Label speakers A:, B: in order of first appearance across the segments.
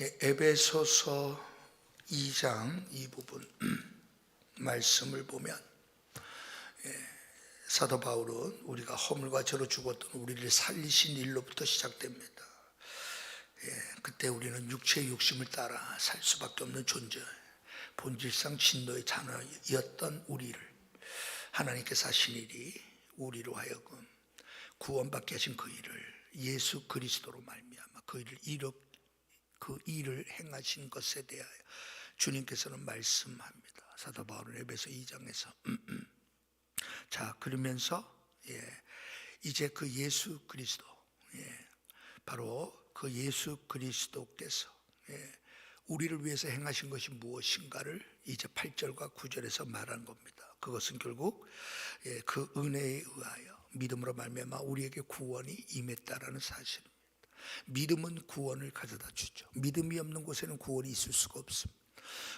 A: 에베소서 2장 이 부분 말씀을 보면 사도 바울은 우리가 허물과 죄로 죽었던 우리를 살리신 일로부터 시작됩니다. 그때 우리는 육체의 욕심을 따라 살 수밖에 없는 존재, 본질상 진노의 자녀였던 우리를 하나님께서 하신 일이 우리로 하여금 구원받게 하신 그 일을 예수 그리스도로 말미암아 그 일을 행하신 것에 대하여 주님께서는 말씀합니다. 사도 바울은 에베소 2장에서 자, 그러면서 이제 그 예수 그리스도, 바로 그 예수 그리스도께서 우리를 위해서 행하신 것이 무엇인가를 이제 8절과 9절에서 말한 겁니다. 그것은 결국 그 은혜에 의하여 믿음으로 말미암아 우리에게 구원이 임했다라는 사실입니다. 믿음은 구원을 가져다 주죠. 믿음이 없는 곳에는 구원이 있을 수가 없습니다.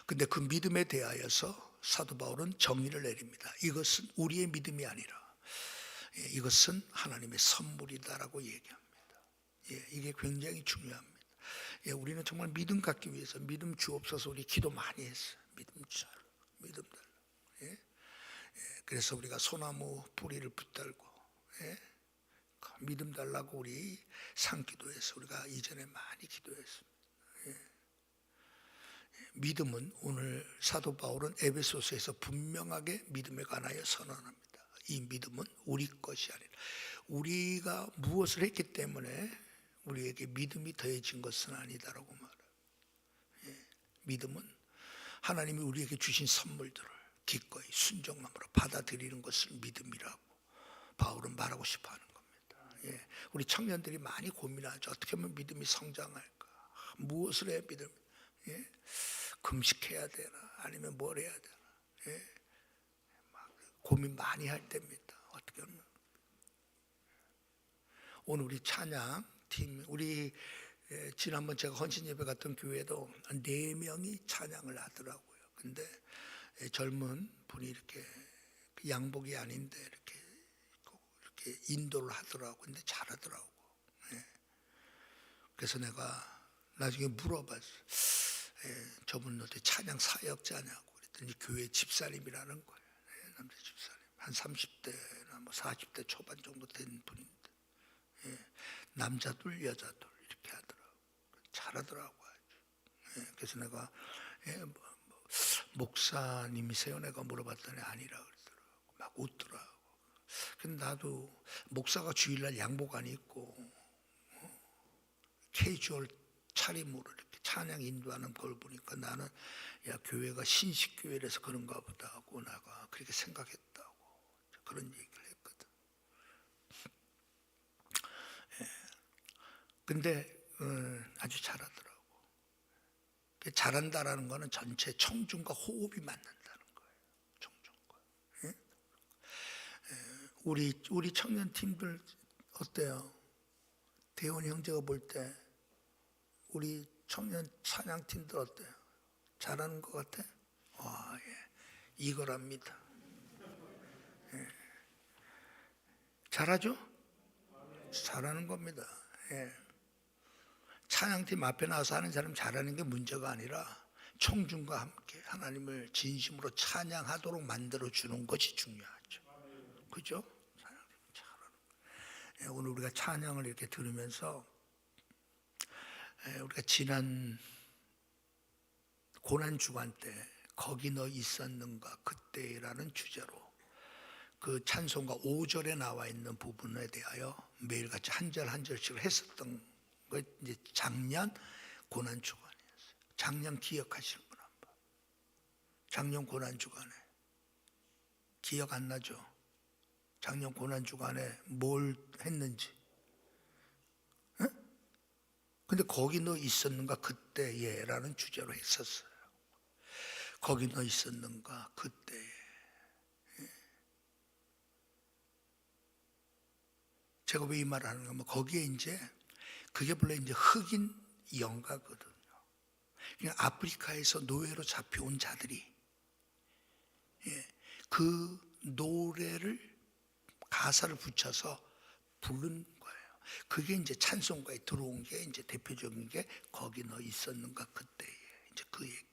A: 근데 그 믿음에 대하여서 사도 바울은 정의를 내립니다. 이것은 우리의 믿음이 아니라 이것은 하나님의 선물이다라고 얘기합니다. 이게 굉장히 중요합니다. 우리는 정말 믿음 갖기 위해서 믿음 주옵소서 우리 기도 많이 했어요. 믿음 주라, 믿음 달라. 그래서 우리가 소나무 뿌리를 붙들고 믿음 달라고 우리 산기도에서 우리가 이전에 많이 기도했습니다. 믿음은 오늘 사도 바울은 에베소서에서 분명하게 믿음에 관하여 선언합니다. 이 믿음은 우리 것이 아니라 우리가 무엇을 했기 때문에 우리에게 믿음이 더해진 것은 아니다라고 말해요. 믿음은 하나님이 우리에게 주신 선물들을 기꺼이 순종함으로 받아들이는 것을 믿음이라고 바울은 말하고 싶어하는 겁니다. 우리 청년들이 많이 고민하죠. 어떻게 하면 믿음이 성장할까? 무엇을 해야 믿음? 금식해야 되나? 아니면 뭘 해야 되나? 고민 많이 할 때입니다. 어떻게 하면? 오늘 우리 찬양팀, 우리 지난번 제가 헌신 예배 갔던 교회도 4명이 찬양을 하더라고요. 근데 젊은 분이 이렇게 양복이 아닌데 이렇게 인도를 하더라고. 근데 잘하더라고. 그래서 내가 나중에 물어봤어. 저분은 어떻게 찬양 사역자냐고 그랬더니 교회 집사님이라는 거예요. 남자 집사님. 한 30대나 뭐 40대 초반 정도 된 분인데 남자 둘 여자 둘 이렇게 하더라고. 잘하더라고 아주. 그래서 내가 목사님이세요? 내가 물어봤더니 아니라 그러더라고. 막 웃더라고. 근데 나도 목사가 주일날 양복 안 입고 캐주얼 차림으로 이렇게 찬양 인도하는 걸 보니까 나는 야 교회가 신식교회라서 그런가 보다 하고 내가 그렇게 생각했다고 그런 얘기를 했거든. 근데 아주 잘하더라고. 잘한다라는 거는 전체 청중과 호흡이 맞는다는 거예요. 청중과. 우리 청년 팀들 어때요? 대원 형제가 볼 때 우리 청년 찬양 팀들 어때요? 잘하는 것 같아? 이거랍니다. 잘하죠? 잘하는 겁니다. 찬양팀 앞에 나와서 하는 사람 잘하는 게 문제가 아니라 청중과 함께 하나님을 진심으로 찬양하도록 만들어주는 것이 중요하죠. 그죠? 오늘 우리가 찬양을 이렇게 들으면서 우리가 지난 고난주간 때 거기 너 있었는가 그때라는 주제로 그 찬송가 5절에 나와 있는 부분에 대하여 매일같이 한 절 한 절씩 했었던 거 이제 작년 고난주간이었어요. 작년 기억하시는 분 한번. 작년 고난주간에 기억 안 나죠? 작년 고난주간에 뭘 했는지. 근데 거기 너 있었는가 그때에 라는 주제로 했었어요. 거기 너 있었는가 그때에. 제가 왜 이 말을 하는가 하면 거기에 이제 그게 원래 이제 흑인 영가거든요. 그냥 아프리카에서 노예로 잡혀온 자들이 그 노래를 가사를 붙여서 부른 거예요. 그게 이제 찬송가에 들어온 게 이제 대표적인 게 거기 너 있었는가 그때에 이제 그 얘기.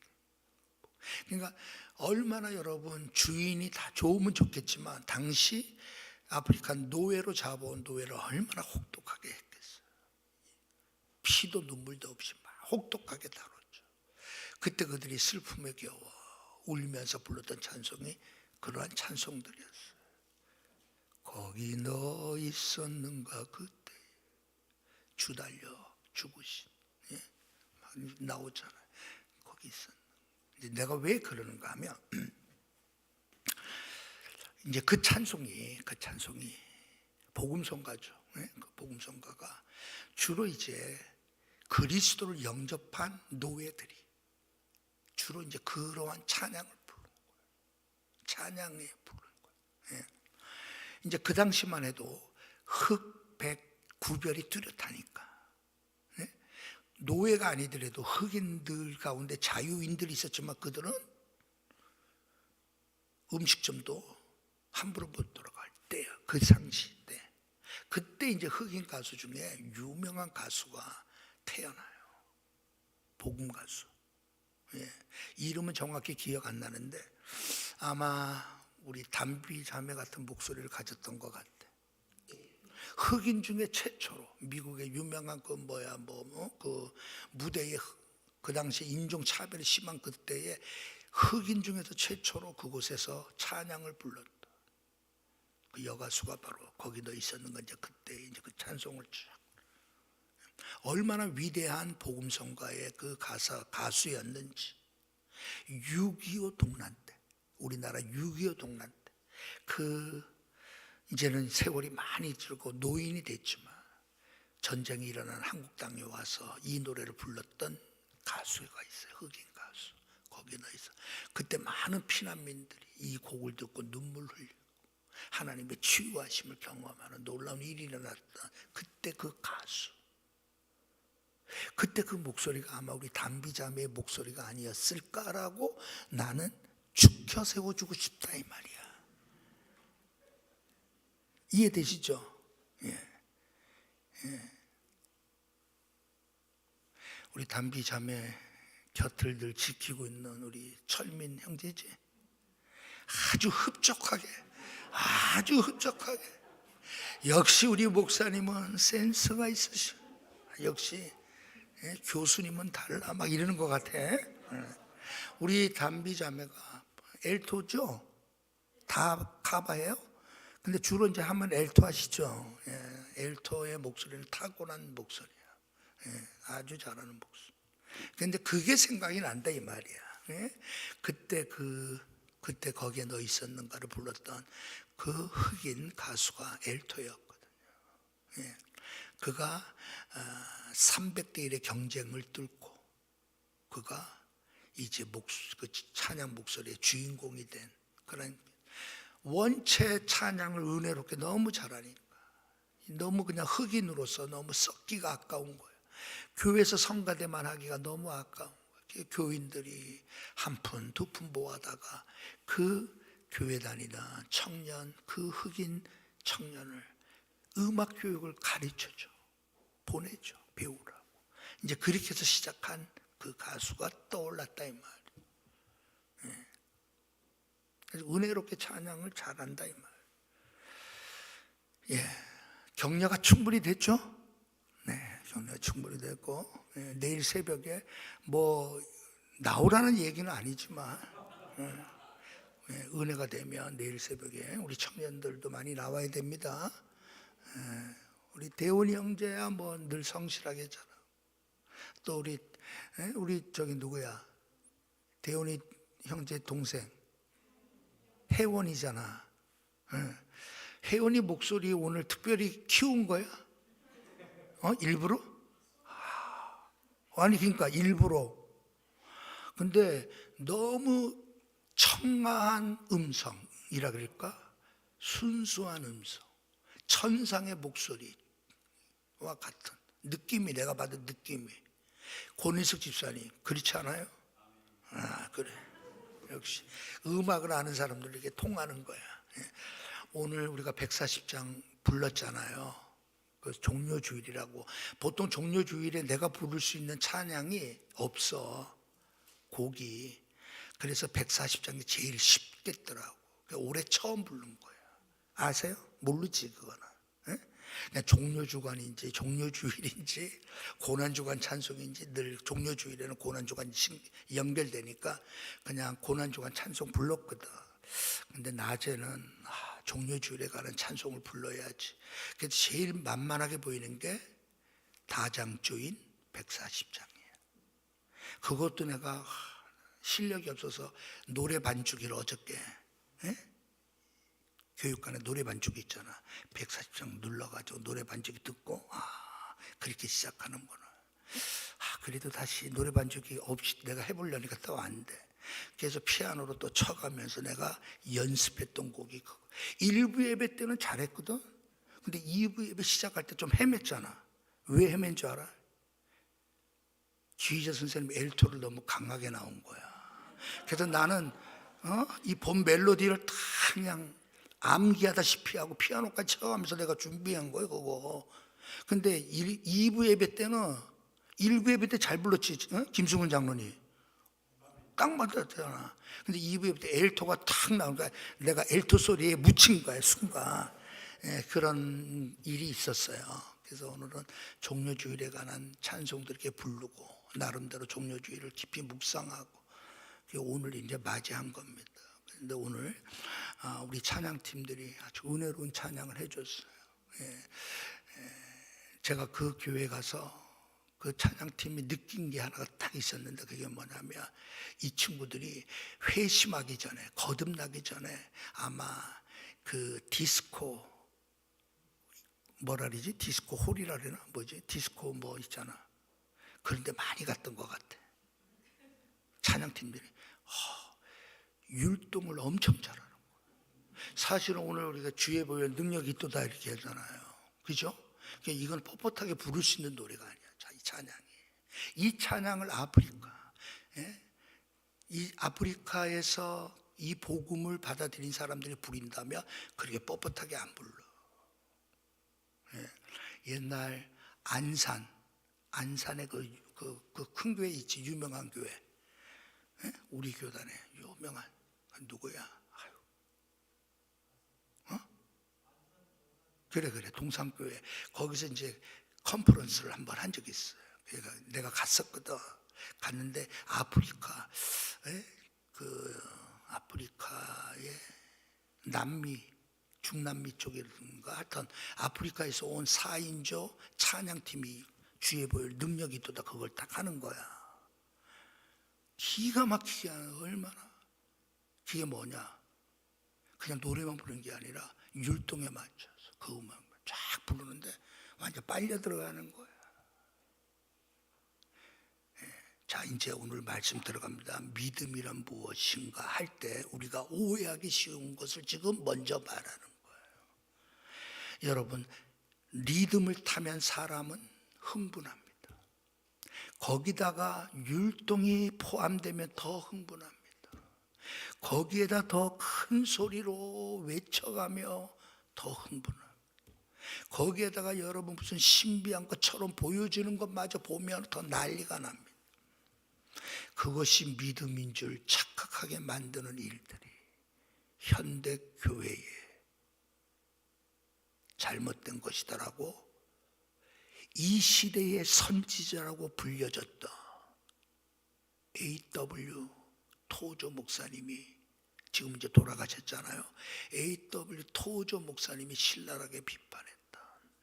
A: 그러니까 얼마나 여러분 주인이 다 좋으면 좋겠지만 당시 아프리카 노예로 잡아온 노예를 얼마나 혹독하게 했겠어요. 피도 눈물도 없이 막 혹독하게 다뤘죠. 그때 그들이 슬픔에 겨워 울면서 불렀던 찬송이 그러한 찬송들이었어요. 거기 너 있었는가 그때 주 달려 죽으신, 예? 막 나오잖아요. 거기 있었는가. 내가 왜 그러는가 하면 이제 그 찬송이 복음성가죠. 예? 그 복음성가가 주로 이제 그리스도를 영접한 노예들이 주로 이제 그러한 찬양을 부르는 거예요. 찬양에 부르는 거예요. 예. 이제 그 당시만 해도 흑, 백 구별이 뚜렷하니까, 예? 노예가 아니더라도 흑인들 가운데 자유인들이 있었지만 그들은 음식점도 함부로 못 들어갈 때야. 그 당시 때. 그때 이제 흑인 가수 중에 유명한 가수가 태어나요. 복음 가수. 예. 이름은 정확히 기억 안 나는데 아마 우리 담비 자매 같은 목소리를 가졌던 것 같아. 흑인 중에 최초로 미국의 유명한 그 무대에 그 당시 인종 차별이 심한 그때에 흑인 중에서 최초로 그곳에서 찬양을 불렀다. 그 여가수가 바로 거기 너 있었는가 이제 그때 이제 그 찬송을 쫙. 얼마나 위대한 복음성가의 그 가수였는지. 6.25 동란 때, 우리나라 6.25 동란 때, 이제는 세월이 많이 지르고 노인이 됐지만 전쟁이 일어난 한국 땅에 와서 이 노래를 불렀던 가수가 있어요. 흑인 가수. 거기 너 있어. 그때 많은 피난민들이 이 곡을 듣고 눈물 흘리고 하나님의 치유하심을 경험하는 놀라운 일이 일어났던 그때 그 가수. 그때 그 목소리가 아마 우리 담비자매의 목소리가 아니었을까라고 나는 죽혀 세워주고 싶다 이 말이야. 이해되시죠? 예. 예. 우리 담비자매 곁을 늘 지키고 있는 우리 철민 형제지. 아주 흡족하게 역시 우리 목사님은 센스가 있으셔. 역시 교수님은 달라 막 이러는 것 같아. 우리 담비 자매가 엘토죠? 다 카바예요? 근데 주로 이제 하면 엘토 하시죠? 엘토의 목소리는 타고난 목소리야. 아주 잘하는 목소리. 근데 그게 생각이 난다 이 말이야. 그때 거기에 너 있었는가를 불렀던 그 흑인 가수가 엘토였거든요. 그가 300대 1의 경쟁을 뚫고 그가 이제 그 찬양 목소리의 주인공이 된 그런, 원체 찬양을 은혜롭게 너무 잘하니까 너무 그냥 흑인으로서 너무 썩기가 아까운 거예요. 교회에서 성가대만 하기가 너무 아까운 거예요. 교인들이 한 푼, 두 푼 모아다가 그 교회 다니던 청년, 그 흑인 청년을 음악 교육을 가르쳐줘. 보내죠. 배우라고. 이제 그렇게 해서 시작한 그 가수가 떠올랐다 이 말이에요. 그래서 은혜롭게 찬양을 잘한다 이 말이에요. 격려가 충분히 됐죠? 네, 격려가 충분히 됐고, 내일 새벽에 뭐 나오라는 얘기는 아니지만 은혜가 되면 내일 새벽에 우리 청년들도 많이 나와야 됩니다. 우리 대원이 형제야 뭐 늘 성실하게 잘하고, 또 우리 저기 누구야, 대원이 형제 동생 혜원이잖아. 혜원이 목소리 오늘 특별히 키운 거야? 일부러? 아니 그러니까 일부러. 근데 너무 청아한 음성이라 그럴까? 순수한 음성, 천상의 목소리와 같은 느낌이, 내가 받은 느낌이. 권인숙 집사님 그렇지 않아요? 그래. 역시 음악을 아는 사람들에게 통하는 거야. 오늘 우리가 140장 불렀잖아요. 그 종료주일이라고. 보통 종료주일에 내가 부를 수 있는 찬양이 없어, 곡이. 그래서 140장이 제일 쉽겠더라고. 올해 처음 부른 거야. 아세요? 모르지 그거는. 예? 그냥 종료주간인지 종료주일인지 고난주간 찬송인지, 늘 종료주일에는 고난주간 연결되니까 그냥 고난주간 찬송 불렀거든. 근데 낮에는 종료주일에 가는 찬송을 불러야지. 그래서 제일 만만하게 보이는 게 다장조인 140장이에요. 그것도 내가 실력이 없어서 노래 반주기를 어저께, 교육관에 노래 반주기 있잖아. 140장 눌러가지고 노래 반주기 듣고 그렇게 시작하는구나. 그래도 다시 노래 반주기 없이 내가 해보려니까 또 안 돼. 그래서 피아노로 또 쳐가면서 내가 연습했던 곡이 그거. 1부 예배 때는 잘했거든. 근데 2부 예배 시작할 때 좀 헤맸잖아. 왜 헤맨 줄 알아? 주의자 선생님 엘토를 너무 강하게 나온 거야. 그래서 나는 이 본 멜로디를 다 그냥 암기하다시피 하고 피아노까지 쳐가면서 내가 준비한 거예요 그거. 근데 2부 예배 때는 1부 예배 때 잘 불렀지, 김승훈 장로님 딱 맞았잖아. 근데 2부 예배 때 엘토가 탁 나오니까 내가 엘토 소리에 묻힌 거야 순간. 그런 일이 있었어요. 그래서 오늘은 종료주일에 관한 찬송들 이렇게 부르고 나름대로 종료주일을 깊이 묵상하고 오늘 이제 맞이한 겁니다. 근데 오늘 우리 찬양팀들이 아주 은혜로운 찬양을 해줬어요. 제가 그 교회 가서 그 찬양팀이 느낀 게 하나가 딱 있었는데, 그게 뭐냐면 이 친구들이 회심하기 전에, 거듭나기 전에 아마 그 디스코 뭐라 그러지? 디스코 홀이라 그러나? 뭐지? 디스코 뭐 있잖아. 그런데 많이 갔던 것 같아. 찬양팀들이 율동을 엄청 잘하는 거예요. 사실은 오늘 우리가 주에 보여 능력이 있도다 이렇게 하잖아요. 그죠? 그러니까 이건 뻣뻣하게 부를 수 있는 노래가 아니야. 이 찬양이. 이 찬양을 이 아프리카에서 이 복음을 받아들인 사람들이 부린다면 그렇게 뻣뻣하게 안 불러. 옛날 안산에 그 큰 교회 있지, 유명한 교회. 우리 교단에 유명한 누구야? 그래 동산교회. 거기서 이제 컨퍼런스를 한번 한 적이 있어요. 내가 갔었거든. 갔는데 아프리카의 남미, 중남미 쪽인가 하여튼 아프리카에서 온 4인조 찬양팀이 주에 보일 능력이 있도다 그걸 딱 하는 거야. 기가 막히게 하는. 얼마나. 그게 뭐냐, 그냥 노래만 부르는 게 아니라 율동에 맞춰서 그 음악을 쫙 부르는데 완전 빨려 들어가는 거야. 자, 이제 오늘 말씀 들어갑니다. 믿음이란 무엇인가 할 때 우리가 오해하기 쉬운 것을 지금 먼저 말하는 거예요. 여러분, 리듬을 타면 사람은 흥분합니다. 거기다가 율동이 포함되면 더 흥분합니다. 거기에다 더 큰 소리로 외쳐가며 더 흥분합니다. 거기에다가 여러분 무슨 신비한 것처럼 보여지는 것마저 보면 더 난리가 납니다. 그것이 믿음인 줄 착각하게 만드는 일들이 현대 교회에 잘못된 것이더라고. 이 시대의 선지자라고 불려졌던 A.W. 토조 목사님이 지금 이제 돌아가셨잖아요. A.W. 토조 목사님이 신랄하게 비판했던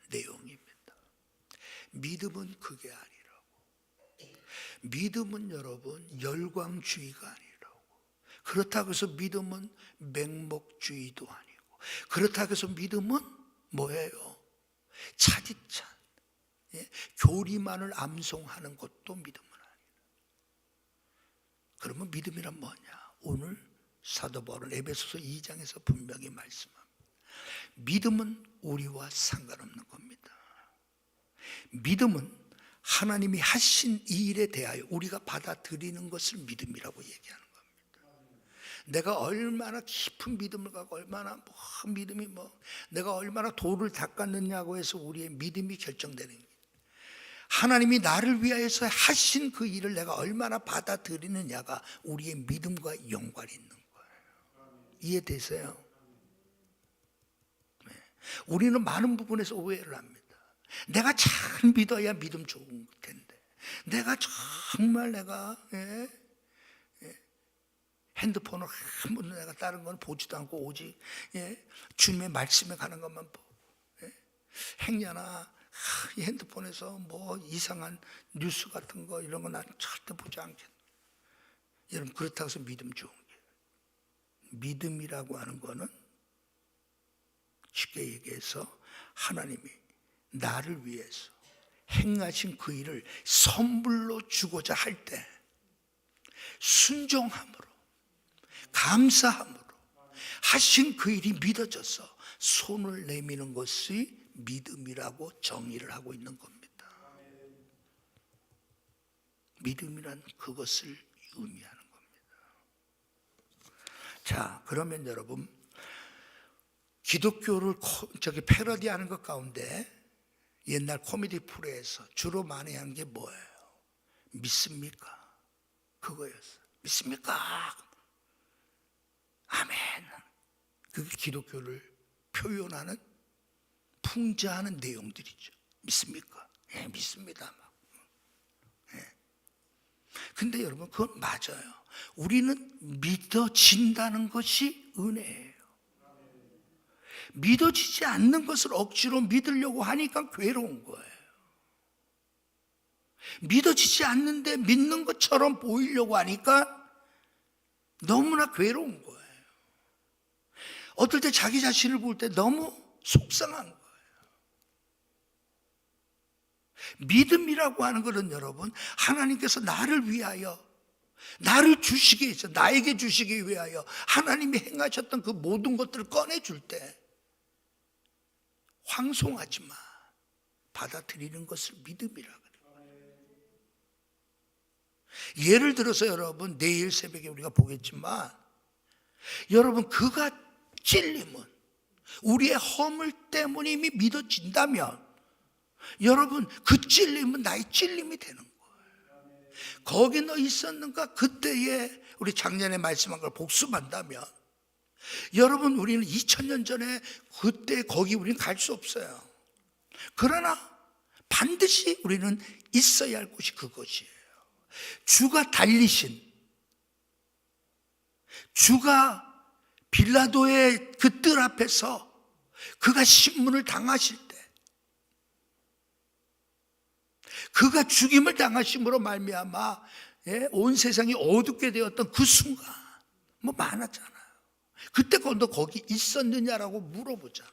A: 내용입니다. 믿음은 그게 아니라고. 믿음은 여러분 열광주의가 아니라고. 그렇다고 해서 믿음은 맹목주의도 아니고, 그렇다고 해서 믿음은 뭐예요? 차디찬 교리만을 암송하는 것도 믿음은 아니에요. 그러면 믿음이란 뭐냐? 오늘 사도 바울은 에베소서 2장에서 분명히 말씀합니다. 믿음은 우리와 상관없는 겁니다. 믿음은 하나님이 하신 이 일에 대하여 우리가 받아들이는 것을 믿음이라고 얘기하는 겁니다. 내가 얼마나 깊은 믿음을 갖고 얼마나 믿음이 내가 얼마나 돌을 닦았느냐고 해서 우리의 믿음이 결정되는 거예요. 하나님이 나를 위하여서 하신 그 일을 내가 얼마나 받아들이느냐가 우리의 믿음과 연관이 있는 거예요. 이해되세요? 네. 우리는 많은 부분에서 오해를 합니다. 내가 잘 믿어야 믿음 좋은 텐데, 내가 정말 핸드폰을 한 번도 내가 다른 건 보지도 않고 오직 주님의 말씀에 가는 것만 보고, 행여나 이 핸드폰에서 이상한 뉴스 같은 거 이런 거 나는 절대 보지 않겠다. 여러분, 그렇다고 해서 믿음 좋은 게, 믿음이라고 하는 거는 쉽게 얘기해서 하나님이 나를 위해서 행하신 그 일을 선물로 주고자 할 때 순종함으로, 감사함으로 하신 그 일이 믿어져서 손을 내미는 것이 믿음이라고 정의를 하고 있는 겁니다. 믿음이란 그것을 의미하는 겁니다. 자, 그러면 여러분, 기독교를 패러디하는 것 가운데 옛날 코미디 프로에서 주로 많이 하는 게 뭐예요? 믿습니까? 그거였어요. 믿습니까? 아멘. 그게 기독교를 표현하는, 풍자하는 내용들이죠. 믿습니까? 예, 믿습니다. 근데 여러분, 그건 맞아요. 우리는 믿어진다는 것이 은혜예요. 믿어지지 않는 것을 억지로 믿으려고 하니까 괴로운 거예요. 믿어지지 않는데 믿는 것처럼 보이려고 하니까 너무나 괴로운 거예요. 어떨 때 자기 자신을 볼 때 너무 속상한 거예요. 믿음이라고 하는 것은 여러분, 하나님께서 나를 위하여, 나를 주시기 위해서, 나에게 주시기 위하여 하나님이 행하셨던 그 모든 것들을 꺼내줄 때 황송하지 마, 받아들이는 것을 믿음이라 그래요. 예를 들어서 여러분, 내일 새벽에 우리가 보겠지만, 여러분, 그가 찔림은 우리의 허물 때문에 이미 믿어진다면, 여러분, 그 찔림은 나의 찔림이 되는 거예요. 거기 너 있었는가? 그때에 우리 작년에 말씀한 걸 복습한다면, 여러분, 우리는 2000년 전에 그때 거기 우리는 갈 수 없어요. 그러나 반드시 우리는 있어야 할 곳이 그것이에요. 주가 달리신, 주가 빌라도의 그 뜰 앞에서 그가 신문을 당하실 때, 그가 죽임을 당하심으로 말미암아 온 세상이 어둡게 되었던 그 순간 많았잖아요. 그때 너 거기 있었느냐라고 물어보잖아.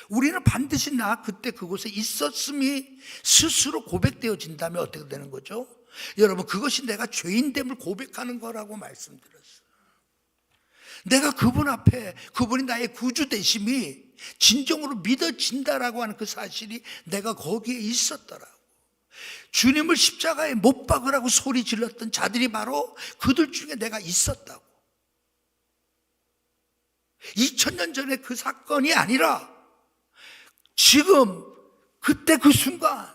A: 우리는 반드시 나 그때 그곳에 있었음이 스스로 고백되어진다면 어떻게 되는 거죠? 여러분, 그것이 내가 죄인됨을 고백하는 거라고 말씀드렸어요. 내가 그분 앞에, 그분이 나의 구주 되심이 진정으로 믿어진다라고 하는 그 사실이 내가 거기에 있었더라고. 주님을 십자가에 못 박으라고 소리 질렀던 자들이 바로 그들 중에 내가 있었다고. 2000년 전에 그 사건이 아니라 지금 그때 그 순간,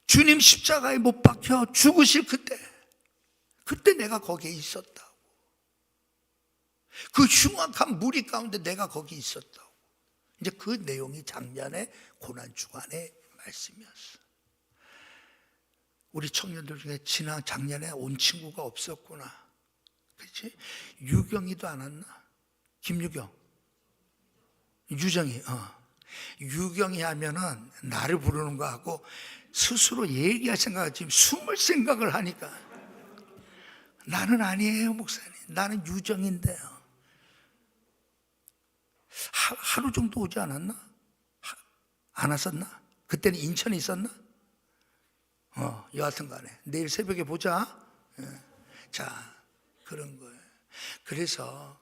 A: 주님 십자가에 못 박혀 죽으실 그때 내가 거기에 있었다고. 그 흉악한 무리 가운데 내가 거기 있었다고. 이제 그 내용이 작년에 고난주간의 말씀이었어. 우리 청년들 중에 작년에 온 친구가 없었구나. 그렇지? 유경이도 안 왔나? 김유경, 유정이, 유경이 하면은 나를 부르는 거 하고 스스로 얘기할 생각을 지금 숨을 생각을 하니까, 나는 아니에요 목사님, 나는 유정인데요. 하루 정도 오지 않았나? 안 왔었나? 그때는 인천에 있었나? 여하튼 간에 내일 새벽에 보자. 자, 그런 거예요. 그래서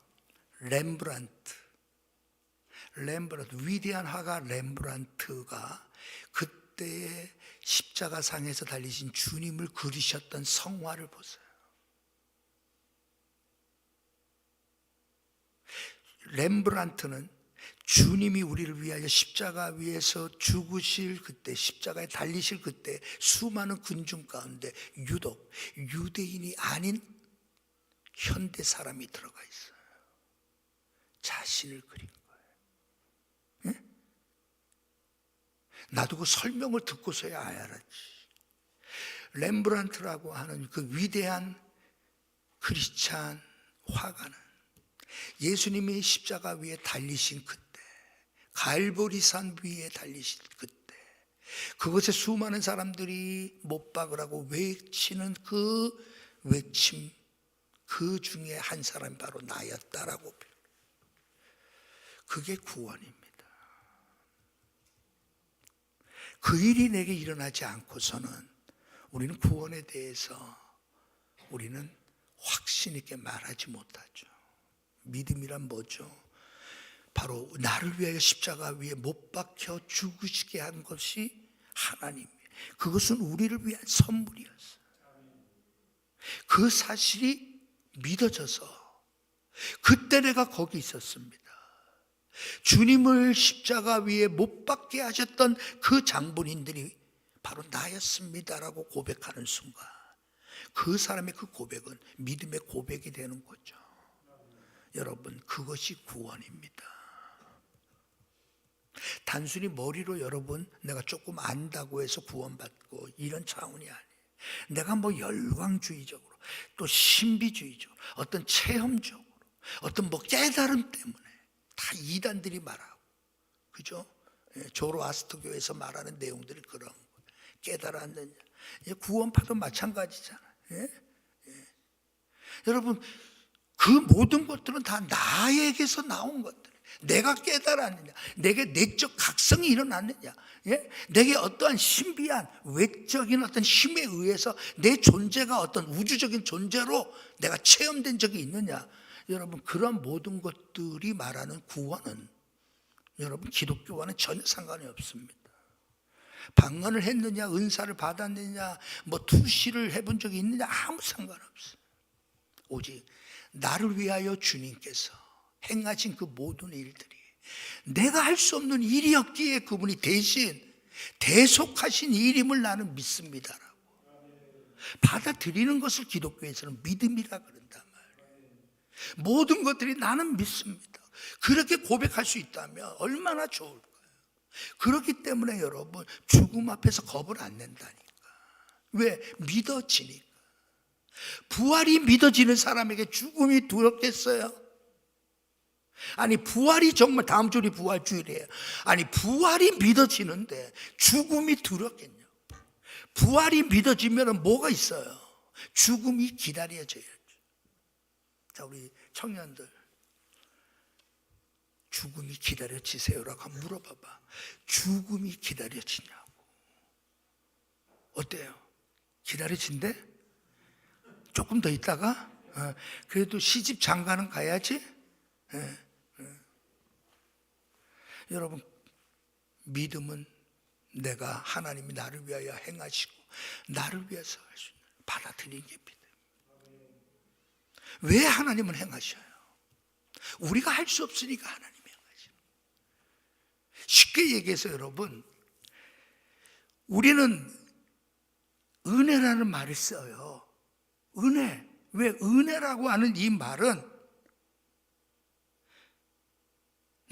A: 렘브란트, 위대한 화가 렘브란트가 그때의 십자가상에서 달리신 주님을 그리셨던 성화를 보세요. 렘브란트는 주님이 우리를 위하여 십자가 위에서 죽으실 그때, 십자가에 달리실 그때 수많은 군중 가운데 유독 유대인이 아닌 현대 사람이 들어가 있어요. 자신을 그린 거예요. 응? 나도 그 설명을 듣고서야 알았지. 렘브란트라고 하는 그 위대한 크리스찬 화가는 예수님이 십자가 위에 달리신 그때, 갈보리산 위에 달리신 그때, 그것에 수많은 사람들이 못 박으라고 외치는 그 외침, 그 중에 한 사람이 바로 나였다라고. 그게 구원입니다. 그 일이 내게 일어나지 않고서는 우리는 구원에 대해서 우리는 확신 있게 말하지 못하죠. 믿음이란 뭐죠? 바로 나를 위하여 십자가 위에 못 박혀 죽으시게 한 것이 하나님이에요. 그것은 우리를 위한 선물이었어요. 그 사실이 믿어져서 그때 내가 거기 있었습니다. 주님을 십자가 위에 못 박게 하셨던 그 장본인들이 바로 나였습니다라고 고백하는 순간, 그 사람의 그 고백은 믿음의 고백이 되는 거죠. 여러분, 그것이 구원입니다. 단순히 머리로 여러분 내가 조금 안다고 해서 구원받고 이런 차원이 아니에요. 내가 뭐 열광주의적으로 또 신비주의적으로 어떤 체험적으로 어떤 뭐 깨달음 때문에 다 이단들이 말하고, 그죠? 조로아스터교에서 말하는 내용들이 그런 거예요. 깨달았느냐. 구원파도 마찬가지잖아요. 여러분, 그 모든 것들은 다 나에게서 나온 것들. 내가 깨달았느냐, 내게 내적 각성이 일어났느냐, 내게 어떠한 신비한 외적인 어떤 힘에 의해서 내 존재가 어떤 우주적인 존재로 내가 체험된 적이 있느냐. 여러분, 그런 모든 것들이 말하는 구원은 여러분 기독교와는 전혀 상관이 없습니다. 방언을 했느냐, 은사를 받았느냐, 뭐 투시를 해본 적이 있느냐, 아무 상관없어요. 오직 나를 위하여 주님께서 행하신 그 모든 일들이 내가 할 수 없는 일이었기에 그분이 대신 대속하신 일임을 나는 믿습니다라고 받아들이는 것을 기독교에서는 믿음이라 그런단 말이에요. 모든 것들이 나는 믿습니다. 그렇게 고백할 수 있다면 얼마나 좋을까요? 그렇기 때문에 여러분, 죽음 앞에서 겁을 안 낸다니까. 왜? 믿어지니까. 부활이 믿어지는 사람에게 죽음이 두렵겠어요? 아니, 부활이 정말 다음 주일이 부활주일이에요. 아니, 부활이 믿어지는데 죽음이 두렵겠냐? 부활이 믿어지면 뭐가 있어요? 죽음이 기다려져야죠. 자, 우리 청년들, 죽음이 기다려지세요라고 한번 물어봐봐. 죽음이 기다려지냐고. 어때요? 기다려진대? 조금 더 있다가? 그래도 시집 장가는 가야지? 여러분, 믿음은 내가 하나님이 나를 위하여 행하시고 나를 위해서 할 수 있는 받아들이는 게 믿음. 왜 하나님은 행하셔요? 우리가 할 수 없으니까 하나님이 행하셔요. 쉽게 얘기해서 여러분, 우리는 은혜라는 말을 써요. 은혜. 왜? 은혜라고 하는 이 말은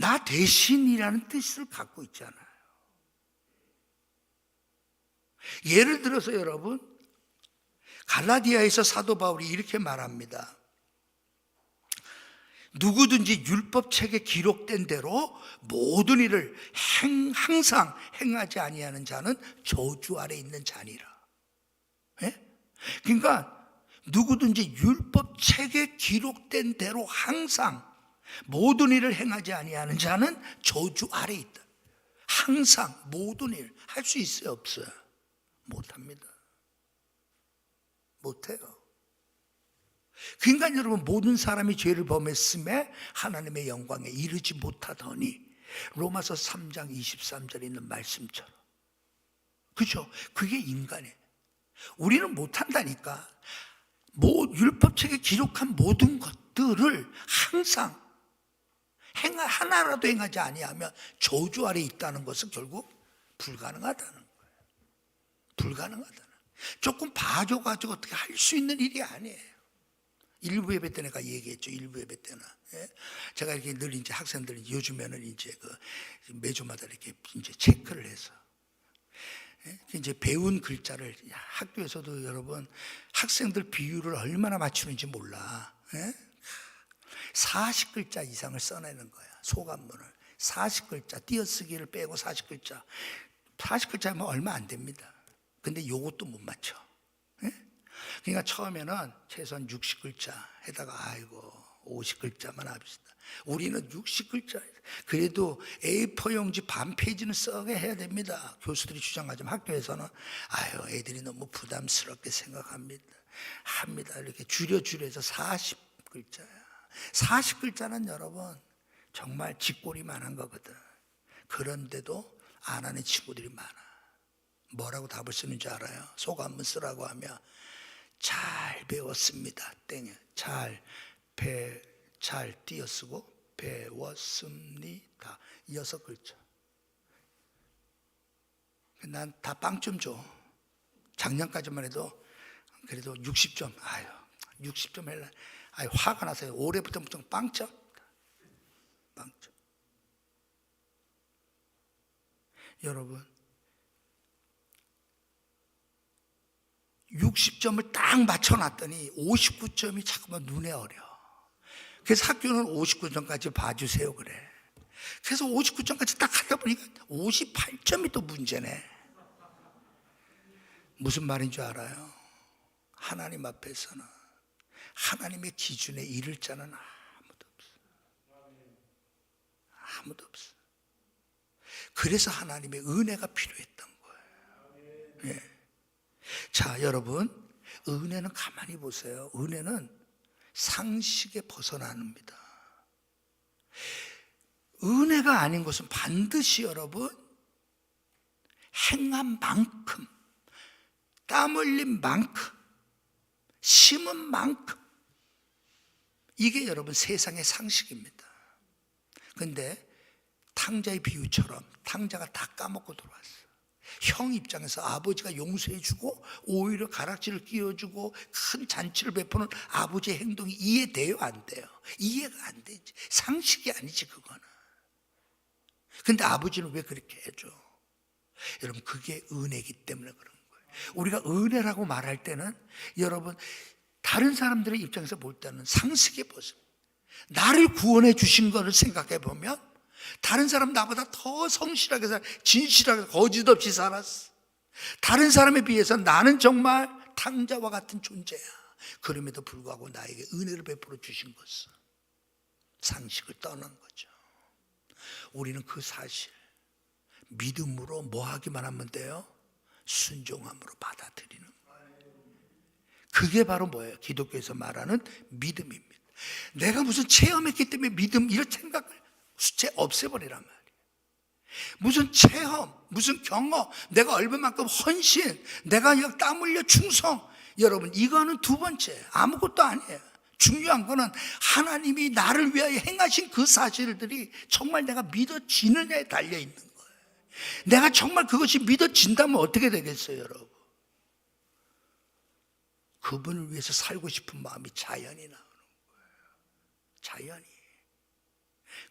A: 나 대신이라는 뜻을 갖고 있잖아요. 예를 들어서 여러분, 갈라디아에서 사도 바울이 이렇게 말합니다. 누구든지 율법책에 기록된 대로 모든 일을 항상 행하지 아니하는 자는 저주 아래 있는 자니라. 그러니까 누구든지 율법책에 기록된 대로 항상 모든 일을 행하지 아니하는 자는 저주 아래 있다. 항상 모든 일 할 수 있어요, 없어요? 못합니다. 못해요. 그러니까 여러분, 모든 사람이 죄를 범했음에 하나님의 영광에 이르지 못하더니 로마서 3장 23절에 있는 말씀처럼, 그렇죠? 그게 인간이에요. 우리는 못한다니까. 율법책에 기록한 모든 것들을 항상 하나라도 행하지 아니하면 저주 아래 있다는 것은 결국 불가능하다는 거예요. 불가능하다는. 조금 봐줘가지고 어떻게 할 수 있는 일이 아니에요. 일부 예배 때 내가 얘기했죠. 일부 예배 때는. 예? 제가 이렇게 늘 이제 학생들이 요즘에는 이제 매주마다 이렇게 이제 체크를 해서 이제 배운 글자를 학교에서도 여러분 학생들 비율을 얼마나 맞추는지 몰라. 40글자 이상을 써내는 거야. 소감문을 40글자 띄어쓰기를 빼고 40글자 40글자면 얼마 안 됩니다. 근데 요것도 못 맞춰. 그러니까 처음에는 최소한 60글자 해다가 아이고 50글자만 합시다. 우리는 60글자 그래도 A4 용지 반 페이지는 써게 해야 됩니다. 교수들이 주장하지만 학교에서는 아유 애들이 너무 부담스럽게 생각합니다. 이렇게 줄여서 40글자야. 40글자는 여러분 정말 쥐꼬리만한 거거든. 그런데도 안 하는 친구들이 많아. 뭐라고 답을 쓰는 줄 알아요? 소감문 쓰라고 하면 잘 배웠습니다. 땡. 잘 띄어쓰고 배웠습니다. 6글자. 난 다 빵점 줘. 작년까지만 해도 그래도 60점. 60점 할래. 화가 나서 올해부터 무슨 빵점. 여러분 60점을 딱 맞춰놨더니 59점이 자꾸만 눈에 어려. 그래서 학교는 59점까지 봐주세요 그래. 그래서 59점까지 딱 하다 보니까 58점이 또 문제네. 무슨 말인 줄 알아요? 하나님 앞에서는 하나님의 기준에 이를 자는 아무도 없어. 그래서 하나님의 은혜가 필요했던 거예요. 예. 자, 여러분, 은혜는 가만히 보세요. 은혜는 상식에 벗어납니다. 은혜가 아닌 것은 반드시 여러분 행한 만큼, 땀 흘린 만큼, 심은 만큼, 이게 여러분 세상의 상식입니다. 근데 탕자의 비유처럼 탕자가 다 까먹고 돌아왔어. 형 입장에서 아버지가 용서해주고 오히려 가락지를 끼워주고 큰 잔치를 베푸는 아버지의 행동이 이해돼요? 안 돼요? 이해가 안 되지. 상식이 아니지 그거는. 근데 아버지는 왜 그렇게 해줘? 여러분 그게 은혜이기 때문에 그런 거예요. 우리가 은혜라고 말할 때는 여러분 다른 사람들의 입장에서 볼 때는 상식에 벗어. 나를 구원해 주신 것을 생각해 보면 다른 사람 나보다 더 성실하게 진실하게 거짓 없이 살았어. 다른 사람에 비해서 나는 정말 탕자와 같은 존재야. 그럼에도 불구하고 나에게 은혜를 베풀어 주신 것은 상식을 떠난 거죠. 우리는 그 사실 믿음으로 뭐 하기만 하면 돼요? 순종함으로 받아들이는 거예요. 그게 바로 뭐예요? 기독교에서 말하는 믿음입니다. 내가 무슨 체험했기 때문에 믿음 이런 생각을 수채 없애버리란 말이에요. 무슨 체험, 무슨 경험, 내가 얼마만큼 헌신, 내가 땀 흘려 충성. 여러분 이거는 두 번째, 아무것도 아니에요. 중요한 거는 하나님이 나를 위하여 행하신 그 사실들이 정말 내가 믿어지느냐에 달려있는 거예요. 내가 정말 그것이 믿어진다면 어떻게 되겠어요, 여러분? 그분을 위해서 살고 싶은 마음이 자연히 나오는 거예요. 자연히.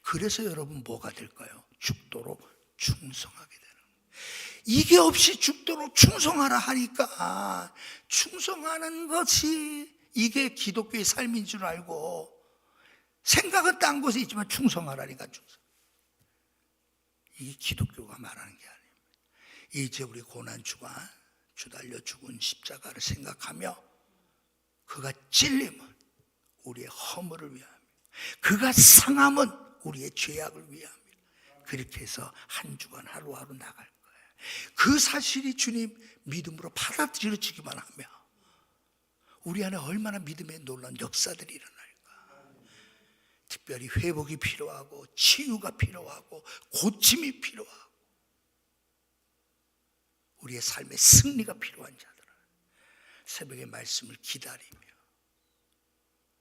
A: 그래서 여러분 뭐가 될까요? 죽도록 충성하게 되는 거예요. 이게 없이 죽도록 충성하라 하니까 충성하는 것이 이게 기독교의 삶인 줄 알고 생각은 딴 곳에 있지만 충성하라니까 충성. 이게 기독교가 말하는 게 아닙니다. 이제 우리 고난주간 주달려 죽은 십자가를 생각하며 그가 찔림은 우리의 허물을 위함이며 그가 상함은 우리의 죄악을 위함이라. 그렇게 해서 한 주간 하루하루 나갈 거예요. 그 사실이 주님 믿음으로 받아들여지기만 하며 우리 안에 얼마나 믿음의 놀라운 역사들이 일어날까. 특별히 회복이 필요하고 치유가 필요하고 고침이 필요하고 우리의 삶의 승리가 필요한 자들은 새벽의 말씀을 기다리며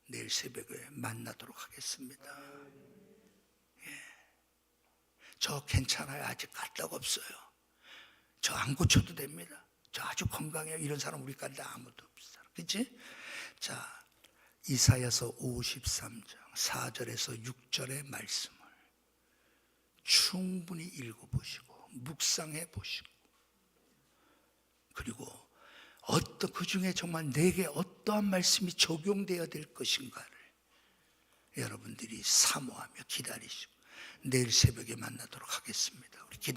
A: 내일 새벽에 만나도록 하겠습니다. 저 괜찮아요. 아직 까딱 없어요. 저 안 고쳐도 됩니다. 저 아주 건강해요. 이런 사람 우리 가운데 아무도 없어요. 그렇지? 자, 이사야서 53장 4절에서 6절의 말씀을 충분히 읽어보시고 묵상해 보시고, 그리고 그 중에 정말 내게 어떠한 말씀이 적용되어야 될 것인가를 여러분들이 사모하며 기다리시고 내일 새벽에 만나도록 하겠습니다. 우리 기도